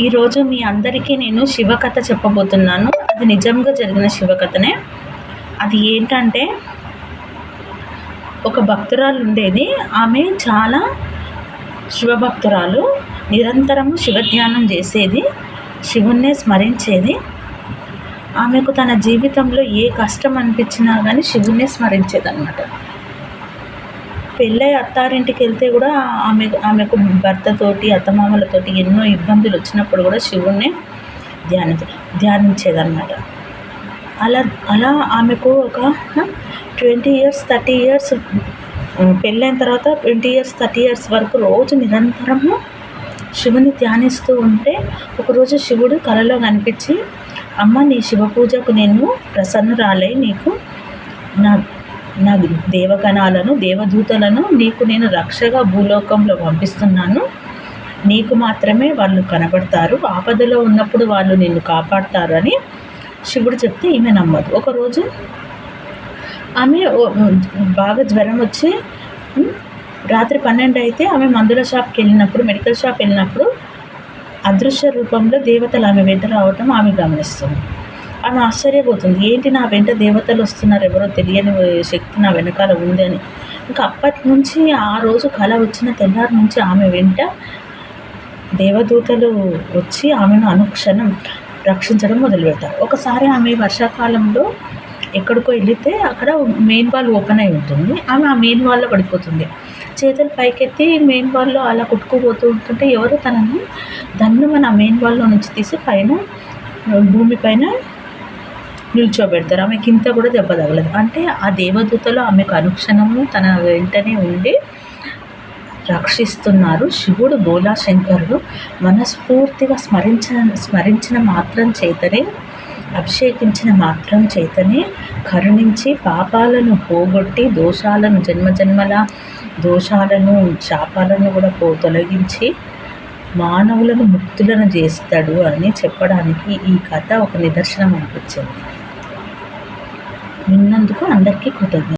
ఈరోజు మీ అందరికీ నేను శివకథ చెప్పబోతున్నాను. అది నిజంగా జరిగిన శివకథనే. అది ఏంటంటే, ఒక భక్తురాలు ఉండేది. ఆమె చాలా శివభక్తురాలు. నిరంతరము శివధ్యానం చేసేది, శివుణ్ణే స్మరించేది. ఆమెకు తన జీవితంలో ఏ కష్టం అనిపించినా కానీ శివుణ్ణే స్మరించేదన్నమాట. పెళ్ళై అత్తారింటికి వెళ్తే కూడా ఆమెకు భర్తతోటి అత్తమామలతోటి ఎన్నో ఇబ్బందులు వచ్చినప్పుడు కూడా శివుణ్ణి ధ్యానించేదన్నమాట. అలా ఆమెకు ఒక 20 years 30 years పెళ్ళైన తర్వాత 20 years 30 years వరకు రోజు నిరంతరము శివుని ధ్యానిస్తూ ఉంటే, ఒకరోజు శివుడు కలలో కనిపించి, అమ్మ, నీ శివ పూజకు నేను ప్రసన్నురాలై నీకు నా దేవగణాలను దేవదూతలను నీకు నేను రక్షగా భూలోకంలో పంపిస్తున్నాను. నీకు మాత్రమే వాళ్ళు కనబడతారు, ఆపదలో ఉన్నప్పుడు వాళ్ళు నిన్ను కాపాడతారు అని శివుడు చెప్తే ఈమె నమ్మదు. ఒకరోజు ఆమె బాగా జ్వరం వచ్చి రాత్రి 12 అయితే ఆమె మందుల షాప్కి వెళ్ళినప్పుడు, మెడికల్ షాప్ వెళ్ళినప్పుడు అదృశ్య రూపంలో దేవతలు ఆమె వెంట రావటం ఆమె గమనిస్తుంది. ఆమె ఆశ్చర్యపోతుంది, ఏంటి నా వెంట దేవతలు వస్తున్నారు, ఎవరో తెలియని శక్తి నా వెనకాల ఉంది అని. ఇంకా అప్పటి నుంచి ఆ రోజు కళ వచ్చిన తెల్లారి నుంచి ఆమె వెంట దేవదూతలు వచ్చి ఆమెను అనుక్షణం రక్షించడం మొదలుపెడతారు. ఒకసారి ఆమె వర్షాకాలంలో ఎక్కడికో వెళితే అక్కడ మెయిన్ వాల్ ఓపెన్ అయి ఉంటుంది. ఆమె ఆ మెయిన్ వాల్లో పడిపోతుంది. చేతులు పైకెత్తి మెయిన్ వాల్లో అలా కొట్టుకుపోతూ ఉంటుంటే ఎవరో తనని మన మెయిన్ వాల్లో నుంచి తీసి పైన భూమి పైన నిల్చోబెడతారు. ఆమెకి ఇంత కూడా దెబ్బ తగలదు. అంటే ఆ దేవదూతలు ఆమెకు అనుక్షణము తన వెంటనే ఉండి రక్షిస్తున్నారు. శివుడు బోలా శంకరుడు మనస్ఫూర్తిగా స్మరించిన మాత్రం చేతనే, అభిషేకించిన మాత్రం చేతనే కరుణించి పాపాలను పోగొట్టి దోషాలను జన్మజన్మల దోషాలను శాపాలను కూడా తొలగించి మానవులను ముక్తులను చేస్తాడు అని చెప్పడానికి ఈ కథ ఒక నిదర్శనం అనిపించింది. విన్నందుకు అందరికీ కృతజ్ఞతలు.